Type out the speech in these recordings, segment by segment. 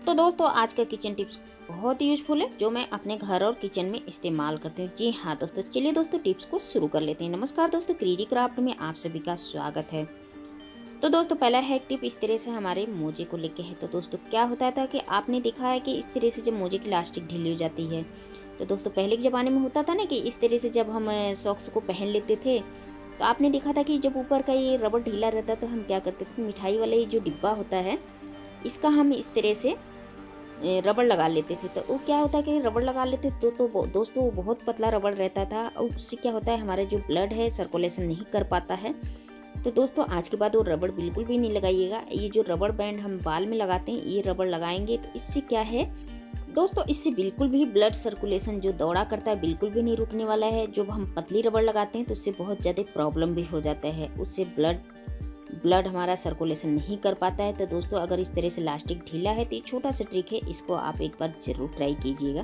तो दोस्तों आज का किचन टिप्स बहुत ही यूजफुल है जो मैं अपने घर और किचन में इस्तेमाल करती हूँ। जी हाँ दोस्तों, चलिए दोस्तों टिप्स को शुरू कर लेते हैं। नमस्कार दोस्तों, क्रीडी क्राफ्ट में आप सभी का स्वागत है। तो दोस्तों पहला है टिप इस तरह से हमारे मोजे को लेके है। तो दोस्तों क्या होता था कि आपने देखा है कि इस तरह से जब मोजे की इलास्टिक ढीली हो जाती है, तो दोस्तों पहले के ज़माने में होता था ना कि इस तरह से जब हम सॉक्स को पहन लेते थे, तो आपने देखा था कि जब ऊपर का ये रबड़ ढीला रहता तो हम क्या करते थे, मिठाई वाला ये जो डिब्बा होता है इसका हम इस तरह से रबड़ लगा लेते थे। तो वो क्या होता है कि रबड़ लगा लेते तो दोस्तों वो बहुत पतला रबड़ रहता था और उससे क्या होता है हमारे जो ब्लड है सर्कुलेशन नहीं कर पाता है। तो दोस्तों आज के बाद वो रबड़ बिल्कुल भी नहीं लगाइएगा। ये जो रबड़ बैंड हम बाल में लगाते हैं ये रबड़ लगाएंगे तो इससे क्या है दोस्तों, इससे बिल्कुल भी ब्लड सर्कुलेशन जो दौड़ा करता है बिल्कुल भी नहीं रुकने वाला है। जब हम पतली रबड़ लगाते हैं तो उससे बहुत ज़्यादा प्रॉब्लम भी हो जाता है, उससे ब्लड हमारा सर्कुलेशन नहीं कर पाता है। तो दोस्तों अगर इस तरह से इलास्टिक ढीला है तो ये छोटा सा ट्रिक है, इसको आप एक बार जरूर ट्राई कीजिएगा।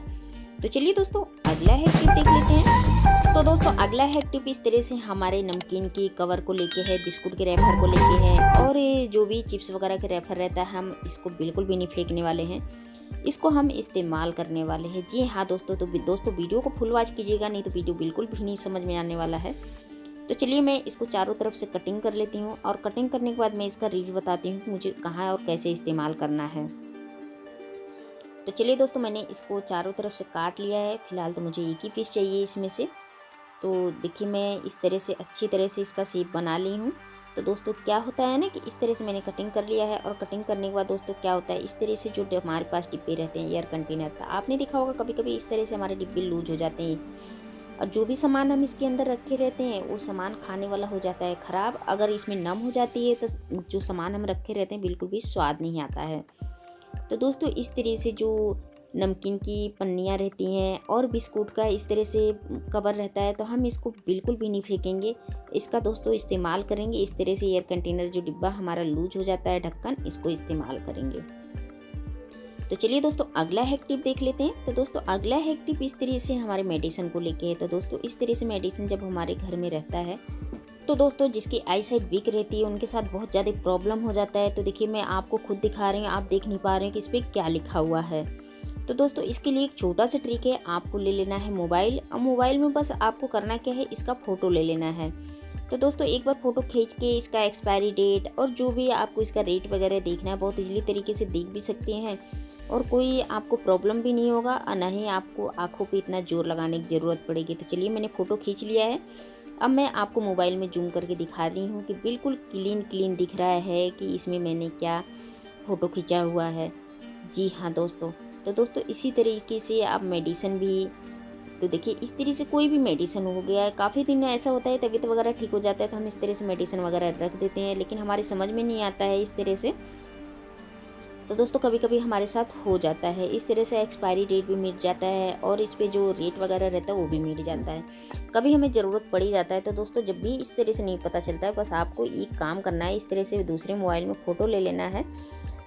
तो चलिए दोस्तों अगला हैक टिप देख लेते हैं। तो दोस्तों अगला हैक टिप इस तरह से हमारे नमकीन की कवर को लेके है, बिस्कुट के रैपर को लेके है और ये जो भी चिप्स वगैरह के रैपर रहता है हम इसको बिल्कुल भी नहीं फेंकने वाले हैं, इसको हम इस्तेमाल करने वाले हैं। जी हाँ दोस्तों, तो दोस्तों वीडियो को फुल वॉच कीजिएगा, नहीं तो वीडियो बिल्कुल भी नहीं समझ में आने वाला है। तो चलिए मैं इसको चारों तरफ से कटिंग कर लेती हूँ और कटिंग करने के बाद मैं इसका रिव्यू बताती हूँ कि मुझे कहाँ और कैसे इस्तेमाल करना है। तो चलिए दोस्तों मैंने इसको चारों तरफ से काट लिया है। फिलहाल तो मुझे एक ही पीस चाहिए इसमें से। तो देखिए मैं इस तरह से अच्छी तरह से इसका शेप बना ली हूँ। तो दोस्तों क्या होता है ना कि इस तरह से मैंने कटिंग कर लिया है और कटिंग करने के बाद दोस्तों क्या होता है इस तरह से जो हमारे पास डिब्बे रहते हैं एयर कंटेनर, तो आपने देखा होगा कभी कभी इस तरह से हमारे डिब्बे लूज हो जाते हैं और जो भी सामान हम इसके अंदर रखे रहते हैं वो सामान खाने वाला हो जाता है ख़राब। अगर इसमें नम हो जाती है तो जो सामान हम रखे रहते हैं बिल्कुल भी स्वाद नहीं आता है। तो दोस्तों इस तरह से जो नमकीन की पन्नियाँ रहती हैं और बिस्कुट का इस तरह से कवर रहता है तो हम इसको बिल्कुल भी नहीं फेंकेंगे, इसका दोस्तों इस्तेमाल करेंगे। इस तरह से एयर कंटेनर जो डिब्बा हमारा लूज हो जाता है ढक्कन, इसको इस्तेमाल करेंगे। तो चलिए दोस्तों अगला हैक टिप देख लेते हैं। तो दोस्तों अगला हैक टिप इस तरह से हमारे मेडिसिन को लेके है। तो दोस्तों इस तरह से मेडिसिन जब हमारे घर में रहता है तो दोस्तों जिसकी आई साइट वीक रहती है उनके साथ बहुत ज़्यादा प्रॉब्लम हो जाता है। तो देखिए मैं आपको खुद दिखा रही हूँ, आप देख नहीं पा रहे हैं कि इस पर क्या लिखा हुआ है। तो दोस्तों इसके लिए एक छोटा सा ट्रिक है, आपको ले लेना है मोबाइल और मोबाइल में बस आपको करना क्या है, इसका फ़ोटो ले लेना है। तो दोस्तों एक बार फ़ोटो खींच के इसका एक्सपायरी डेट और जो भी आपको इसका रेट वगैरह देखना है बहुत इजीली तरीके से देख भी सकते हैं और कोई आपको प्रॉब्लम भी नहीं होगा और ना ही आपको आँखों पे इतना जोर लगाने की ज़रूरत पड़ेगी। तो चलिए मैंने फ़ोटो खींच लिया है। अब मैं आपको मोबाइल में जूम करके दिखा रही हूँ कि बिल्कुल क्लीन दिख रहा है कि इसमें मैंने क्या फ़ोटो खींचा हुआ है। जी हाँ दोस्तों, तो दोस्तों इसी तरीके से आप मेडिसिन भी, तो देखिए इस तरह से कोई भी मेडिसिन हो गया है, काफ़ी दिन ऐसा होता है तबीयत वगैरह ठीक हो जाता है तो हम इस तरह से मेडिसिन वगैरह रख देते हैं, लेकिन हमारी समझ में नहीं आता है इस तरह से। तो दोस्तों कभी कभी हमारे साथ हो जाता है इस तरह से, एक्सपायरी डेट भी मिट जाता है और इस पे जो रेट वगैरह रहता है वो भी मिट जाता है, कभी हमें ज़रूरत पड़ ही जाता है। तो दोस्तों जब भी इस तरह से नहीं पता चलता है, बस आपको एक काम करना है, इस तरह से दूसरे मोबाइल में फ़ोटो ले लेना है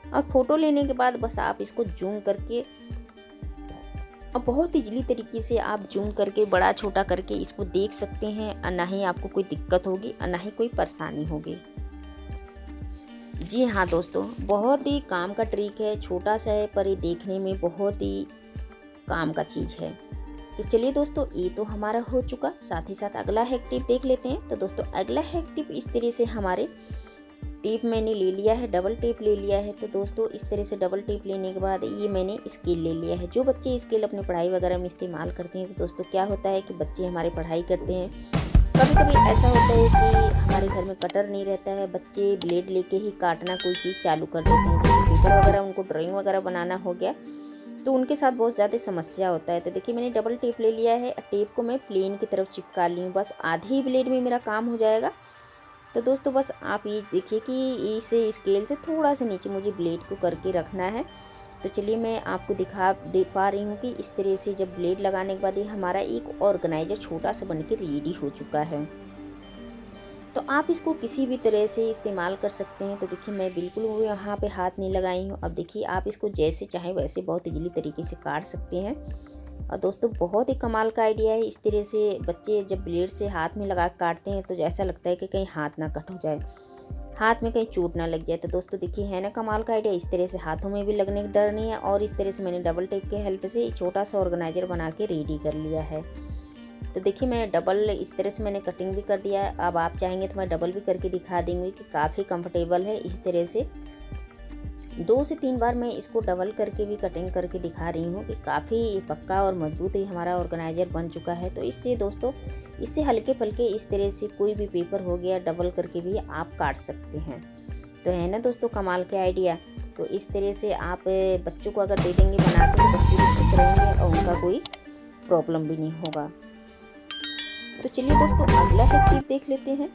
और फ़ोटो लेने के बाद बस आप इसको जूम करके और बहुत ईजिली तरीके से आप जूम करके बड़ा छोटा करके इसको देख सकते हैं और ना ही आपको कोई दिक्कत होगी और ना ही कोई परेशानी होगी। जी हाँ दोस्तों, बहुत ही काम का ट्रिक है, छोटा सा है पर ये देखने में बहुत ही काम का चीज़ है। तो चलिए दोस्तों ये तो हमारा हो चुका, साथ ही साथ अगला हैक टिप देख लेते हैं। तो दोस्तों अगला हैक टिप इस तरह से हमारे टेप मैंने ले लिया है, डबल टेप ले लिया है। तो दोस्तों इस तरह से डबल टेप लेने के बाद ये मैंने स्केल ले लिया है। जो बच्चे स्केल अपनी पढ़ाई वगैरह में इस्तेमाल करते हैं तो दोस्तों क्या होता है कि बच्चे हमारे पढ़ाई करते हैं, कभी कभी ऐसा होता है कि हमारे घर में कटर नहीं रहता है, बच्चे ब्लेड लेके ही काटना कोई चीज़ चालू कर देते हैं, जैसे पेपर वगैरह उनको ड्राइंग वगैरह बनाना हो गया तो उनके साथ बहुत ज़्यादा समस्या होता है। तो देखिए मैंने डबल टेप ले लिया है, टेप को मैं प्लेन की तरफ चिपका ली हूँ, बस आधी ही ब्लेड में मेरा काम हो जाएगा। तो दोस्तों बस आप ये देखिए कि इसे स्केल से थोड़ा सा नीचे मुझे ब्लेड को करके रखना है। तो चलिए मैं आपको दिखा दे पा रही हूँ कि इस तरह से जब ब्लेड लगाने के बाद ये हमारा एक ऑर्गेनाइजर छोटा सा बन के रेडी हो चुका है। तो आप इसको किसी भी तरह से इस्तेमाल कर सकते हैं। तो देखिए मैं बिल्कुल वो यहाँ पे हाथ नहीं लगाई हूँ। अब देखिए आप इसको जैसे चाहें वैसे बहुत इजीली तरीके से काट सकते हैं और दोस्तों बहुत ही कमाल का आइडिया है। इस तरह से बच्चे जब ब्लेड से हाथ में लगा काटते हैं तो ऐसा लगता है कि कहीं हाथ ना कट हो जाए। हाथ में कहीं चोट ना लग जाए। तो दोस्तों देखिए है ना कमाल का आइडिया, इस तरह से हाथों में भी लगने का डर नहीं है। और इस तरह से मैंने डबल टेप के हेल्प से छोटा सा ऑर्गेनाइजर बना के रेडी कर लिया है। तो देखिए मैं डबल इस तरह से मैंने कटिंग भी कर दिया है। अब आप चाहेंगे तो मैं डबल भी करके दिखा दूँगी कि काफ़ी कंफर्टेबल है। इस तरह से 2 से 3 बार मैं इसको डबल करके भी कटिंग करके दिखा रही हूँ कि काफ़ी पक्का और मजबूत ही हमारा ऑर्गेनाइजर बन चुका है। तो इससे दोस्तों इससे हल्के फुल्के इस तरह से कोई भी पेपर हो गया डबल करके भी आप काट सकते हैं। तो है ना दोस्तों कमाल के आइडिया। तो इस तरह से आप बच्चों को अगर दे देंगे बना के तो बच्चे भी खुश रहेंगे और उनका कोई प्रॉब्लम भी नहीं होगा। तो चलिए दोस्तों अगला है टिप देख लेते हैं।